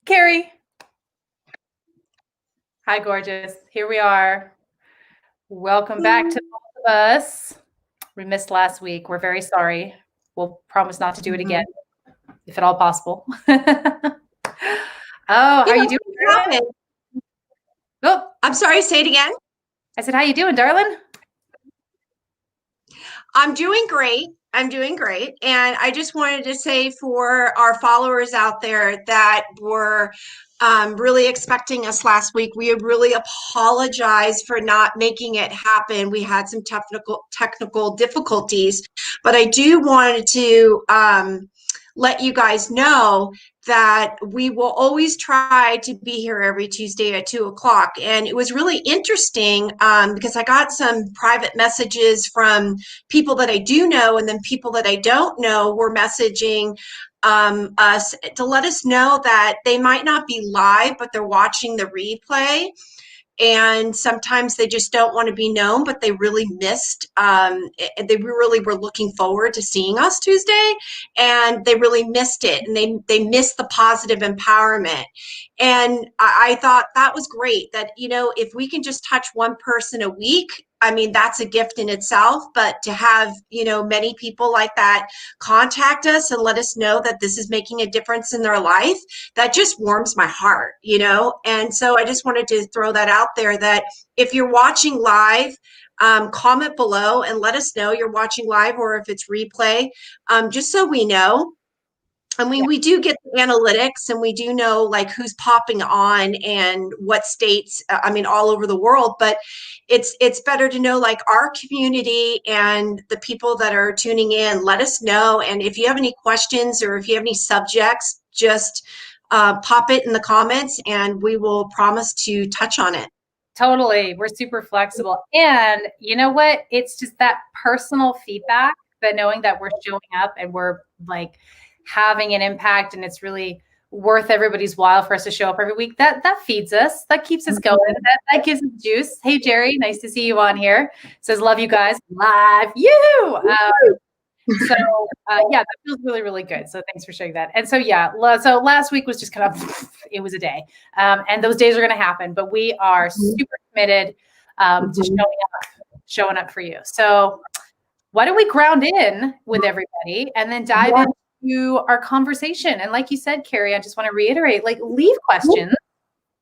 Kerry. Hi, gorgeous. Here we are. Welcome back to both of us. We missed last week. We're very sorry. We'll promise not to do it again, if at all possible. How you doing? Oh, I'm sorry, say it again. I said, how you doing, darling? I'm doing great. I'm doing great. And I just wanted to say for our followers out there that were really expecting us last week, we really apologize for not making it happen. We had some technical difficulties, but I do wanted to let you guys know that we will always try to be here every Tuesday at 2:00. And it was really interesting because I got some private messages from people that I do know, and then people that I don't know were messaging us to let us know that they might not be live, but they're watching the replay. And sometimes they just don't want to be known, but they really missed, they really were looking forward to seeing us Tuesday, and they really missed it, and they missed the positive empowerment. And I thought that was great, that, if we can just touch one person a week, I mean, that's a gift in itself. But to have, many people like that contact us and let us know that this is making a difference in their life, that just warms my heart, And so I just wanted to throw that out there, that if you're watching live, comment below and let us know you're watching live, or if it's replay, just so we know. I mean, we do get the analytics, and we do know like who's popping on and what states, all over the world, but it's better to know like our community and the people that are tuning in. Let us know. And if you have any questions or if you have any subjects, just pop it in the comments and we will promise to touch on it. Totally. We're super flexible. And you know what? It's just that personal feedback, that knowing that we're showing up and we're like having an impact, and it's really worth everybody's while for us to show up every week. That feeds us. That keeps us going. That gives us juice. Hey, Jerry, nice to see you on here. Says, love you guys. Live. You. That feels really, really good. So thanks for sharing that. And so, so last week was just kind of, it was a day. And those days are going to happen, but we are super committed to showing up for you. So why don't we ground in with everybody and then dive into our conversation? And like you said, Kerry, I just want to reiterate, like, leave questions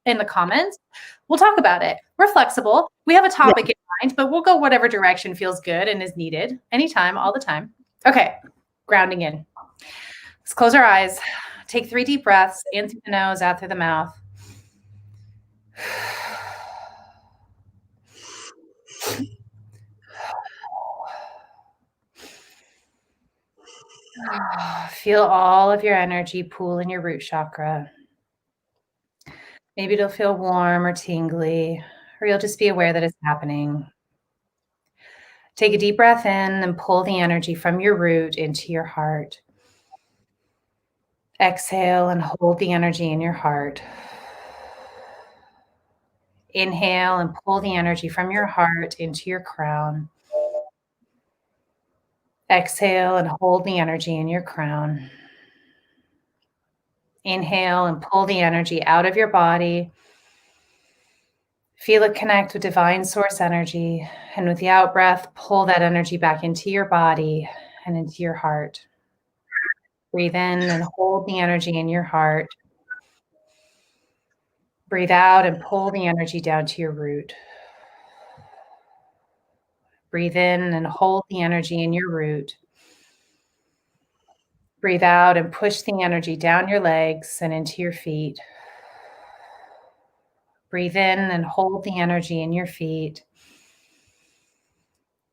in the comments. We'll talk about it. We're flexible. We have a topic in mind, but we'll go whatever direction feels good and is needed, anytime, all the time. Okay, grounding in. Let's close our eyes. Take 3 deep breaths, in through the nose, out through the mouth. Feel all of your energy pool in your root chakra. Maybe it'll feel warm or tingly, or you'll just be aware that it's happening. Take a deep breath in and pull the energy from your root into your heart. Exhale and hold the energy in your heart. Inhale and pull the energy from your heart into your crown. Exhale and hold the energy in your crown. Inhale and pull the energy out of your body. Feel it connect with divine source energy. And with the out breath, pull that energy back into your body and into your heart. Breathe in and hold the energy in your heart. Breathe out and pull the energy down to your root. Breathe in and hold the energy in your root. Breathe out and push the energy down your legs and into your feet. Breathe in and hold the energy in your feet.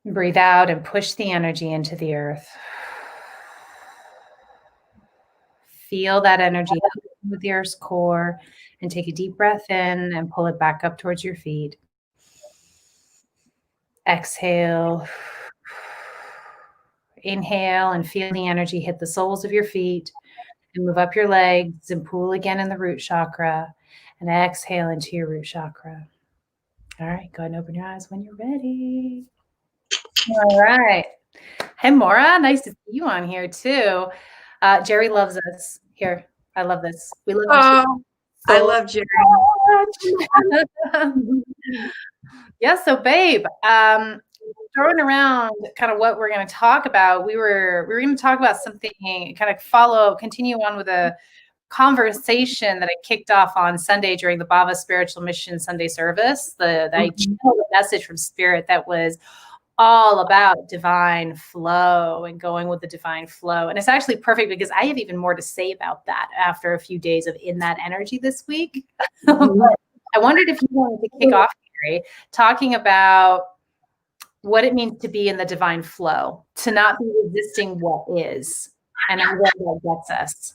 Breathe out and push the energy into the earth. Feel that energy with the earth's core, and take a deep breath in and pull it back up towards your feet. Exhale. Inhale and feel the energy hit the soles of your feet and move up your legs and pool again in the root chakra, and exhale into your root chakra. All right, go ahead and open your eyes when you're ready. All right. Hey, Maura, nice to see you on here too. Jerry loves us. Here, I love this. We love you Oh, I so love Jerry. much. Yeah, so babe, throwing around kind of what we're going to talk about. We were going to talk about something, kind of continue on with a conversation that I kicked off on Sunday during the Bava Spiritual Mission Sunday service. I channeled a message from Spirit that was all about divine flow and going with the divine flow. And it's actually perfect because I have even more to say about that after a few days of in that energy this week. I wondered if you wanted to kick off, Kerry, talking about what it means to be in the divine flow, to not be resisting what is, and where that gets us.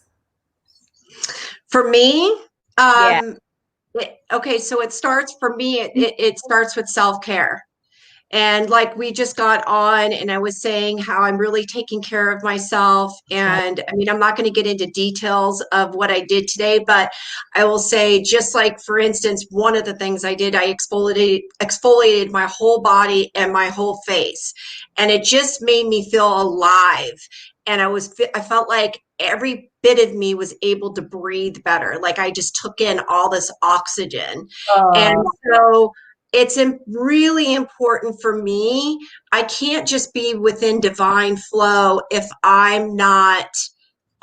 For me, Yeah. okay, so it starts for me, it starts with self-care. And like we just got on, and I was saying how I'm really taking care of myself. And I mean, I'm not going to get into details of what I did today, but I will say, just like, for instance, one of the things I did, I exfoliated my whole body and my whole face. And it just made me feel alive. And I felt like every bit of me was able to breathe better. Like I just took in all this oxygen. And so it's really important for me. I can't just be within divine flow if I'm not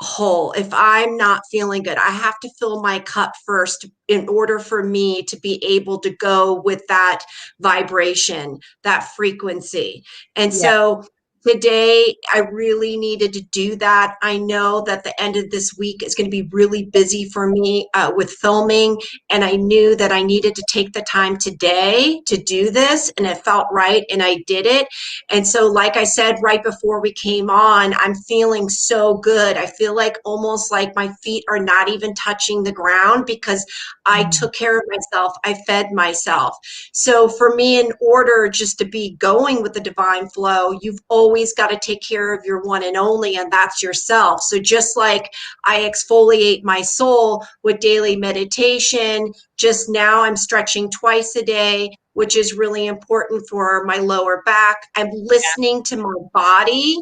whole, if I'm not feeling good. I have to fill my cup first in order for me to be able to go with that vibration, that frequency. And so today, I really needed to do that. I know that the end of this week is going to be really busy for me with filming, and I knew that I needed to take the time today to do this, and it felt right, and I did it. And so, like I said right before we came on, I'm feeling so good. I feel like almost like my feet are not even touching the ground because I took care of myself. I fed myself. So for me, in order just to be going with the divine flow, you've always got to take care of your one and only, and that's yourself. So just like I exfoliate my soul with daily meditation, just now I'm stretching twice a day, which is really important for my lower back. I'm listening to my body.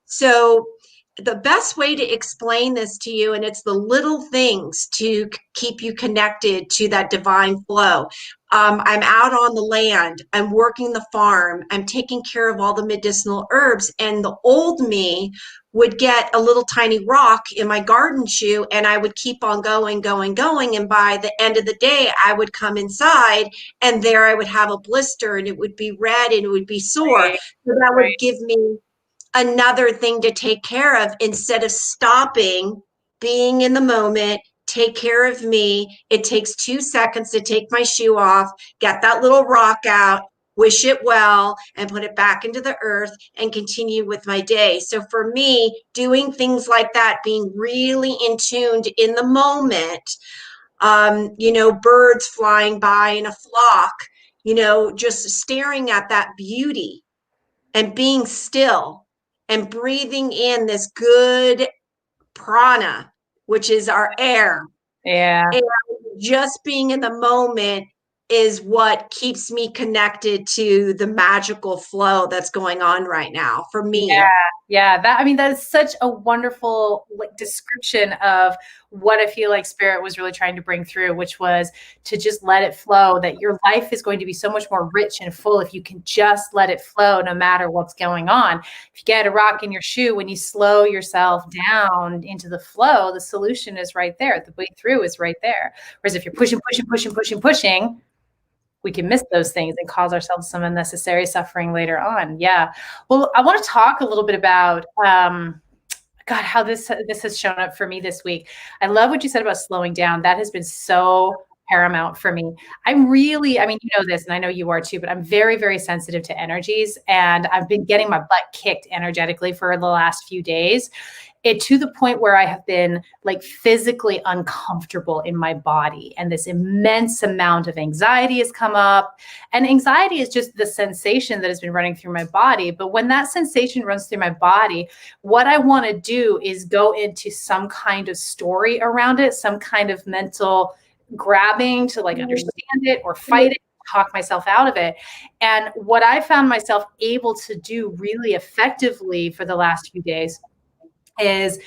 So the best way to explain this to you, and it's the little things to keep you connected to that divine flow. I'm out on the land, I'm working the farm, I'm taking care of all the medicinal herbs, and the old me would get a little tiny rock in my garden shoe, and I would keep on going, going, going. And by the end of the day, I would come inside, and there I would have a blister, and it would be red, and it would be sore. Right. So that would give me another thing to take care of instead of stopping, being in the moment, take care of me. It takes 2 seconds to take my shoe off, get that little rock out, wish it well, and put it back into the earth and continue with my day. So for me, doing things like that, being really in tuned in the moment, birds flying by in a flock, just staring at that beauty and being still and breathing in this good prana, which is our air. Yeah. And just being in the moment is what keeps me connected to the magical flow that's going on right now for me. Yeah. That is such a wonderful description of what I feel like Spirit was really trying to bring through, which was to just let it flow, that your life is going to be so much more rich and full if you can just let it flow no matter what's going on. If you get a rock in your shoe, when you slow yourself down into the flow, the solution is right there. The way through is right there. Whereas if you're pushing, we can miss those things and cause ourselves some unnecessary suffering later on. Yeah. Well, I want to talk a little bit about, how this has shown up for me this week. I love what you said about slowing down. That has been so paramount for me. You know this, and I know you are too, but I'm very, very sensitive to energies, and I've been getting my butt kicked energetically for the last few days. To the point where I have been like physically uncomfortable in my body, and this immense amount of anxiety has come up. And anxiety is just the sensation that has been running through my body. But when that sensation runs through my body, what I want to do is go into some kind of story around it, some kind of mental grabbing to understand it or fight it, talk myself out of it. And what I found myself able to do really effectively for the last few days is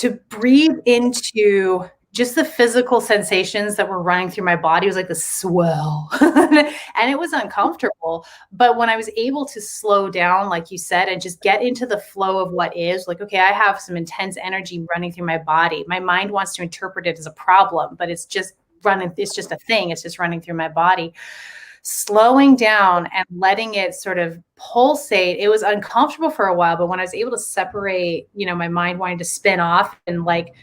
to breathe into just the physical sensations that were running through my body. It was like the swell and it was uncomfortable. But when I was able to slow down, like you said, and just get into the flow of what is, like, okay, I have some intense energy running through my body. My mind wants to interpret it as a problem, but it's just a thing. It's just running through my body. Slowing down and letting it sort of pulsate. It was uncomfortable for a while, but when I was able to separate, my mind wanting to spin off and like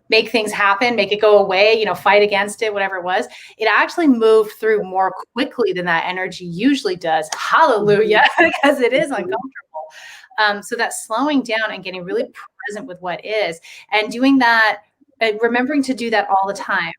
make things happen, make it go away, fight against it, whatever it was, it actually moved through more quickly than that energy usually does. Hallelujah, because it is uncomfortable. So that slowing down and getting really present with what is, and doing that, remembering to do that all the time.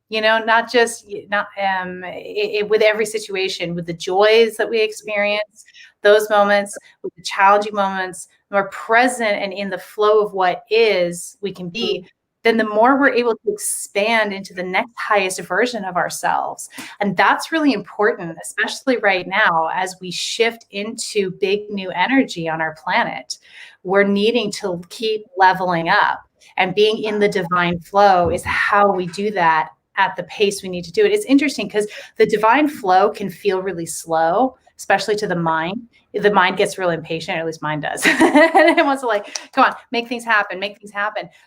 Not just with every situation, with the joys that we experience, those moments, with the challenging moments, more present and in the flow of what is, we can be, then the more we're able to expand into the next highest version of ourselves. And that's really important, especially right now, as we shift into big new energy on our planet. We're needing to keep leveling up, and being in the divine flow is how we do that at the pace we need to do it. It's interesting because the divine flow can feel really slow, especially to the mind. The mind gets real impatient, or at least mine does. And it wants to come on, make things happen.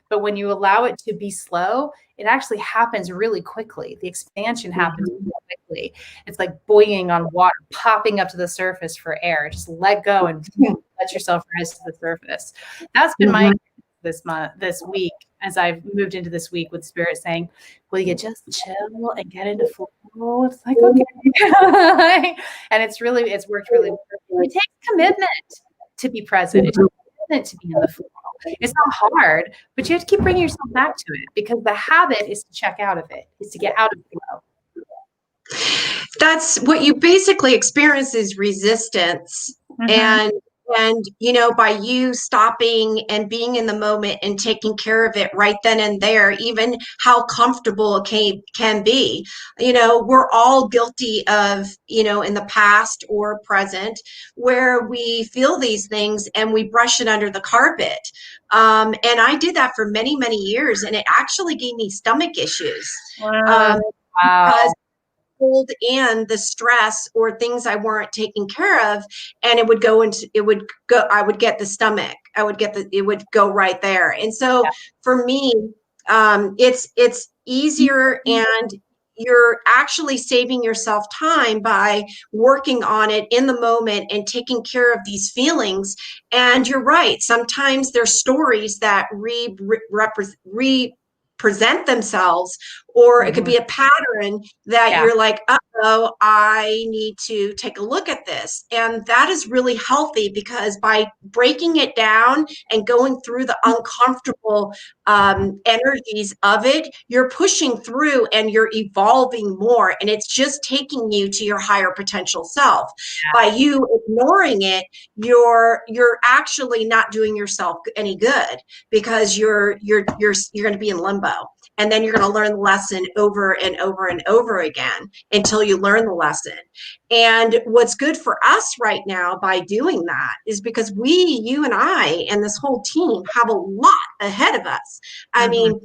But when you allow it to be slow, it actually happens really quickly. The expansion happens really quickly. It's like buoying on water, popping up to the surface for air. Just let go and let yourself rise to the surface. That's been my this week, as I've moved into this week, with Spirit saying, will you just chill and get into flow? It's like, okay. And it's worked really well. It takes commitment to be present. It takes commitment to be in the flow. It's not hard, but you have to keep bringing yourself back to it, because the habit is to check out of it, is to get out of flow. That's what you basically experience, is resistance. And by you stopping and being in the moment and taking care of it right then and there, even how comfortable it can be, we're all guilty of, in the past or present, where we feel these things and we brush it under the carpet. And I did that for many, many years, and it actually gave me stomach issues. Wow. Because hold in the stress or things I weren't taking care of, and I would get the stomach. It would go right there. And so for me, it's easier, and you're actually saving yourself time by working on it in the moment and taking care of these feelings. And you're right. Sometimes there's stories that present themselves, or it could be a pattern that you're like, uh-oh, I need to take a look at this. And that is really healthy, because by breaking it down and going through the uncomfortable energies of it, you're pushing through and you're evolving more, and it's just taking you to your higher potential self. By you ignoring it, you're actually not doing yourself any good, because you're going to be in limbo. And then you're going to learn the lesson over and over and over again until you learn the lesson. And what's good for us right now by doing that is because you and I and this whole team have a lot ahead of us. I mean,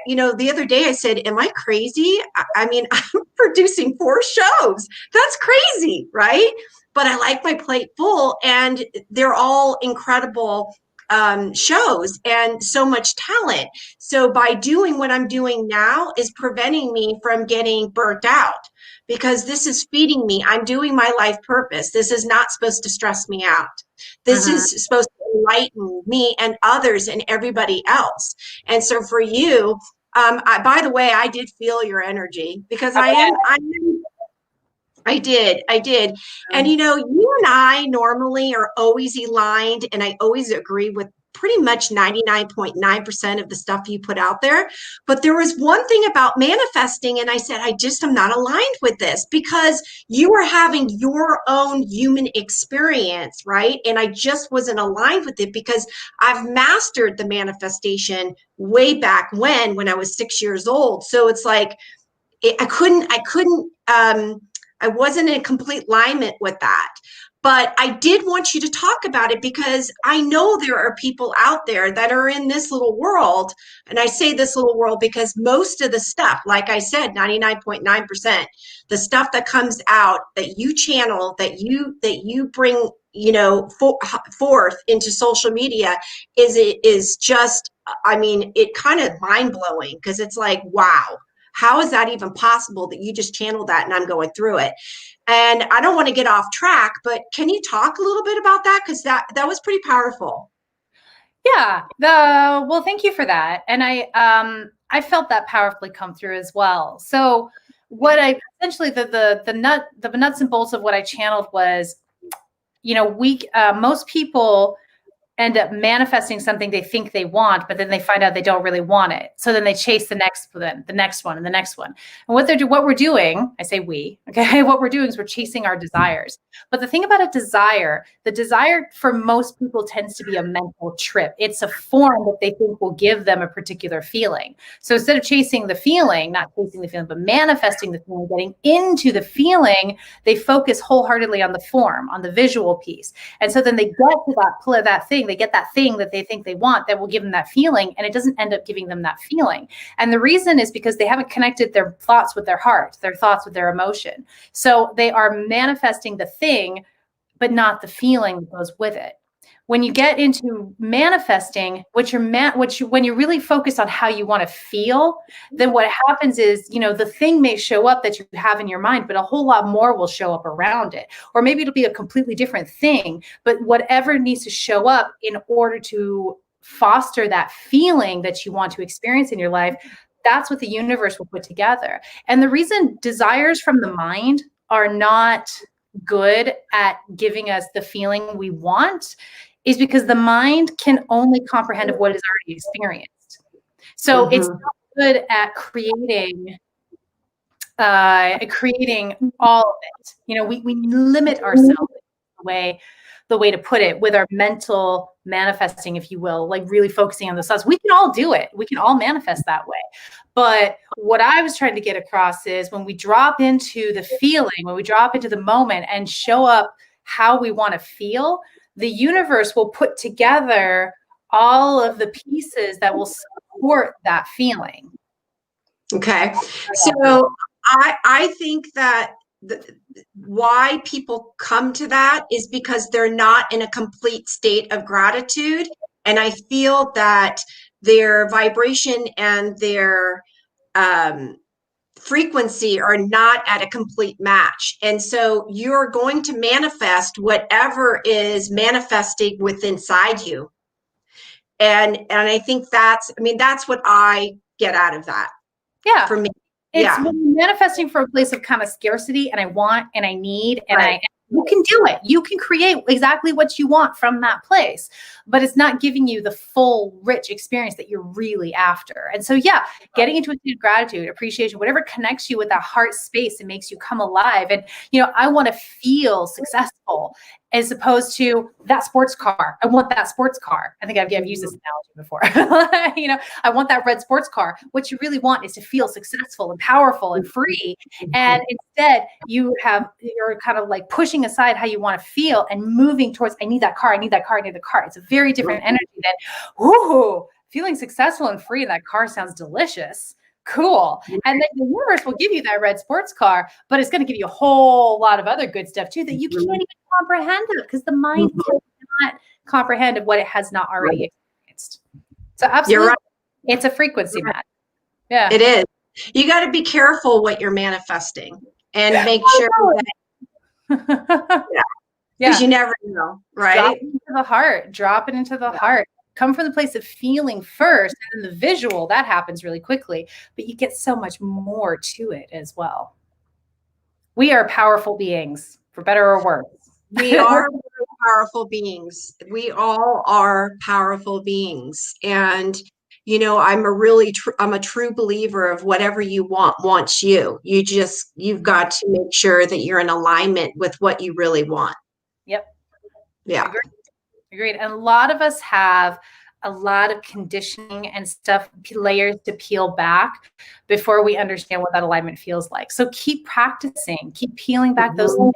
the other day I said, am I crazy? I mean, I'm producing 4 shows. That's crazy, right? But I like my plate full, and they're all incredible shows and so much talent. So by doing what I'm doing now is preventing me from getting burnt out, because this is feeding me. I'm doing my life purpose. This is not supposed to stress me out. This is supposed to enlighten me and others and everybody else. And so for you, by the way, I did feel your energy, because I did. And you and I normally are always aligned, and I always agree with pretty much 99.9% of the stuff you put out there. But there was one thing about manifesting, and I said, I just am not aligned with this, because you are having your own human experience, right? And I just wasn't aligned with it, because I've mastered the manifestation way back when I was 6 years old. So it's like, I wasn't in complete alignment with that. But I did want you to talk about it because I know there are people out there that are in this little world. And I say this little world because most of the stuff, like I said, 99.9%, the stuff that comes out that you channel, that you bring, forth into social media is just, I mean, it kind of mind blowing because it's like, wow, how is that even possible that you just channeled that and I'm going through it? And I don't want to get off track, but can you talk a little bit about that? Because that was pretty powerful. Yeah. Well, thank you for that. And I felt that powerfully come through as well. So what I essentially the nuts and bolts of what I channeled was, most people end up manifesting something they think they want, but then they find out they don't really want it. So then they chase the next one, and the next one. And what we're doing, I say we, okay, what we're doing is we're chasing our desires. But the thing about the desire for most people tends to be a mental trip. It's a form that they think will give them a particular feeling. So instead of chasing the feeling, not chasing the feeling, but manifesting the feeling, getting into the feeling, they focus wholeheartedly on the form, on the visual piece. And so then they get to that thing, they get that thing that they think they want that will give them that feeling, and it doesn't end up giving them that feeling. And the reason is because they haven't connected their thoughts with their heart, their thoughts with their emotion. So they are manifesting the thing, but not the feeling that goes with it. When you get into manifesting, when you really focus on how you want to feel, then what happens is, the thing may show up that you have in your mind, but a whole lot more will show up around it. Or maybe it'll be a completely different thing, but whatever needs to show up in order to foster that feeling that you want to experience in your life, that's what the universe will put together. And the reason desires from the mind are not good at giving us the feeling we want is because the mind can only comprehend of what is already experienced. So it's not good at creating all of it. We limit ourselves the way to put it with our mental manifesting, if you will, like really focusing on the thoughts. We can all do it. We can all manifest that way. But what I was trying to get across is when we drop into the feeling, when we drop into the moment and show up how we want to feel, the universe will put together all of the pieces that will support that feeling. Okay. So I think that why people come to that is because they're not in a complete state of gratitude. And I feel that their vibration and their frequency are not at a complete match. And so you're going to manifest whatever is manifesting within inside you. And I think that's what I get out of that. Yeah. For me. It's when you're manifesting from a place of kind of scarcity and I want and I need and you can do it. You can create exactly what you want from that place, but it's not giving you the full, rich experience that you're really after. And so, getting into a state of gratitude, appreciation, whatever connects you with that heart space and makes you come alive. And, I want to feel successful as opposed to that sports car. I want that sports car. I think I've used this analogy before. I want that red sports car. What you really want is to feel successful and powerful and free. And instead you're kind of like pushing aside how you want to feel and moving towards, I need that car. I need that car. I need the car. It's a very different energy than, feeling successful and free in that car sounds delicious. Cool. And then the universe will give you that red sports car, but it's going to give you a whole lot of other good stuff too that you can't even comprehend it because the mind cannot comprehend of what it has not already experienced. So absolutely, you're right. It's a frequency match. Yeah, it is. You got to be careful what you're manifesting and make sure that, because you never know, right? Drop it into the heart. Drop it into the heart. Come from the place of feeling first, and then the visual, that happens really quickly, but you get so much more to it as well. We are powerful beings, for better or worse. We are powerful beings. We all are powerful beings. And, I'm a true believer of whatever you wants you. You've got to make sure that you're in alignment with what you really want. Yep. Yeah. Agreed. And a lot of us have a lot of conditioning and stuff, layers to peel back before we understand what that alignment feels like. So keep practicing, keep peeling back those layers.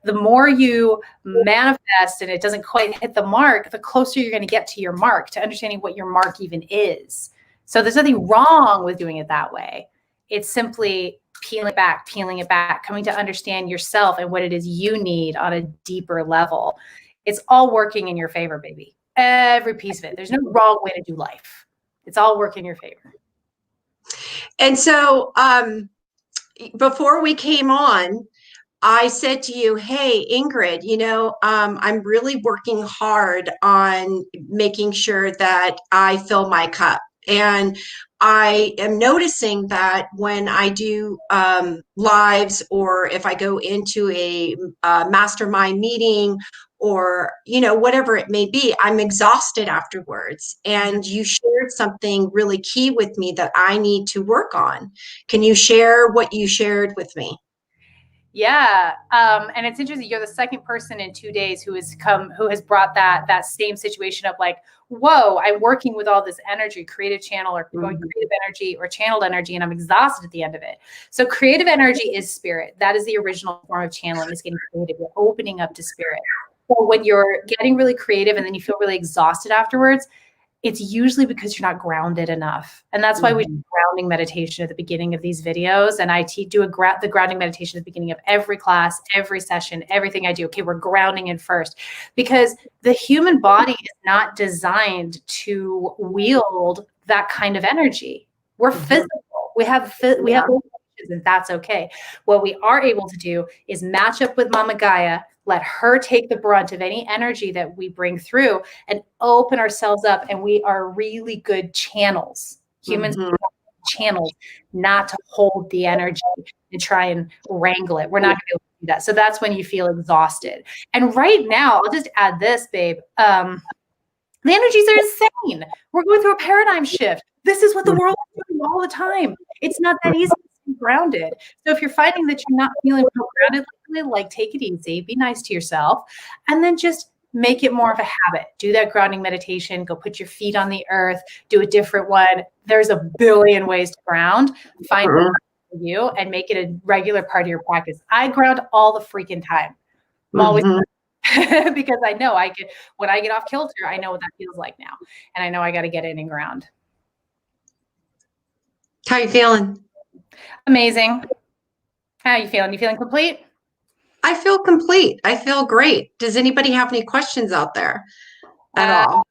The more you manifest and it doesn't quite hit the mark, the closer you're going to get to your mark, to understanding what your mark even is. So there's nothing wrong with doing it that way. It's simply peeling it back, coming to understand yourself and what it is you need on a deeper level. It's all working in your favor, baby. Every piece of it. There's no wrong way to do life. It's all working in your favor. And so before we came on, I said to you, hey, Ingrid, I'm really working hard on making sure that I fill my cup. And I am noticing that when I do lives, or if I go into a mastermind meeting, or whatever it may be, I'm exhausted afterwards. And you shared something really key with me that I need to work on. Can you share what you shared with me? Yeah. And it's interesting. You're the second person in 2 days who has brought that same situation up. Like, whoa, I'm working with all this energy, creative channel, or going creative energy or channeled energy, and I'm exhausted at the end of it. So creative energy is spirit. That is the original form of channeling, is getting creative. You're opening up to spirit. So when you're getting really creative and then you feel really exhausted afterwards, it's usually because you're not grounded enough. And that's why we do grounding meditation at the beginning of these videos. And I do the grounding meditation at the beginning of every class, every session, everything I do. Okay, we're grounding in first, because the human body is not designed to wield that kind of energy. We're physical. We have and that's okay. What we are able to do is match up with Mama Gaia, let her take the brunt of any energy that we bring through, and open ourselves up. And we are really good channels. Humans are channels, not to hold the energy and try and wrangle it. We're not going to be able to do that. So that's when you feel exhausted. And right now, I'll just add this, babe. The energies are insane. We're going through a paradigm shift. This is what the world is doing all the time. It's not that easy to be grounded. So if you're finding that you're not feeling grounded, like, take it easy, be nice to yourself, and then just make it more of a habit. Do that grounding meditation. Go put your feet on the earth. Do a different one. There's a billion ways to ground. Find one for you and make it a regular part of your practice. I ground all the freaking time. I'm always because I know when I get off kilter, I know what that feels like now. And I know I got to get in and ground. How you feeling? Amazing. How are you feeling? You feeling complete? I feel complete. I feel great. Does anybody have any questions out there at all?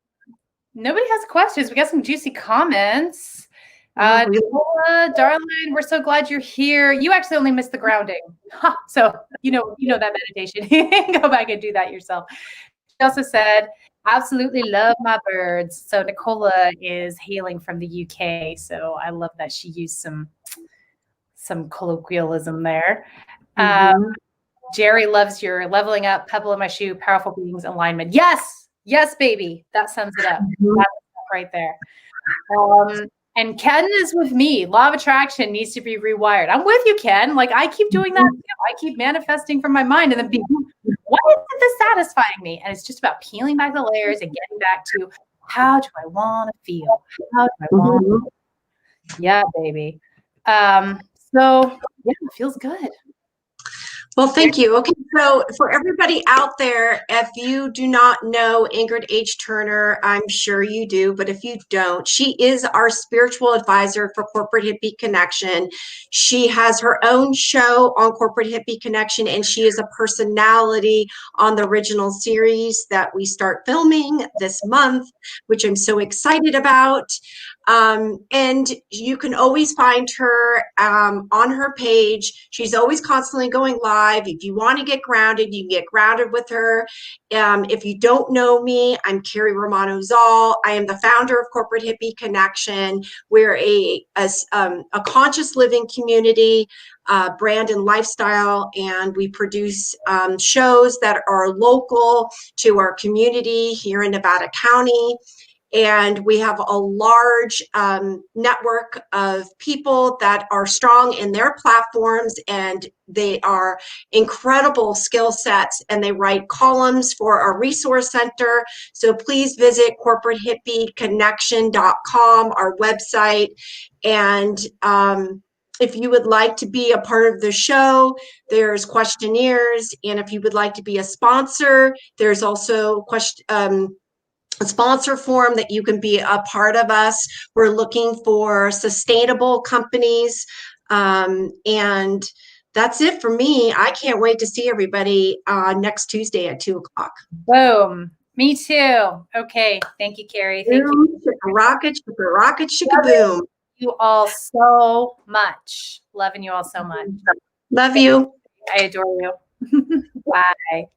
Nobody has questions. We got some juicy comments. Nicola, darling, we're so glad you're here. You actually only missed the grounding. So you know that meditation. Go back and do that yourself. She also said, absolutely love my birds. So Nicola is hailing from the UK. So I love that she used some colloquialism there. Jerry loves your leveling up, pebble in my shoe, powerful beings, alignment. Yes, baby. That sums it up. That's right there. And Ken is with me. Law of attraction needs to be rewired. I'm with you, Ken. Like, I keep doing that too. I keep manifesting from my mind and then being, why isn't this satisfying me? And it's just about peeling back the layers and getting back to, how do I want to feel? How do I want to? Yeah, baby. So yeah, it feels good. Well, thank you. Okay, so for everybody out there, if you do not know Ingrid H. Turner, I'm sure you do, but if you don't, she is our spiritual advisor for Corporate Hippie Connection. She has her own show on Corporate Hippie Connection, and she is a personality on the original series that we start filming this month, which I'm so excited about. And you can always find her on her page. She's always constantly going live. If you want to get grounded, you can get grounded with her. If you don't know me, I'm Kerry Romano Zoll. I am the founder of Corporate Hippie Connection. We're a conscious living community, brand and lifestyle, and we produce shows that are local to our community here in Nevada County. And we have a large network of people that are strong in their platforms, and they are incredible skill sets, and they write columns for our resource center. So please visit corporatehippiconnection.com, our website, and if you would like to be a part of the show, there's questionnaires. And if you would like to be a sponsor, there's also a sponsor form that you can be a part of us. We're looking for sustainable companies. And that's it for me. I can't wait to see everybody next Tuesday at 2:00. Boom. Me too. Okay. Thank you, Kerry. Thank you. Rocket, shikaboom. You all so much. Loving you all so much. Love you. I adore you. Bye.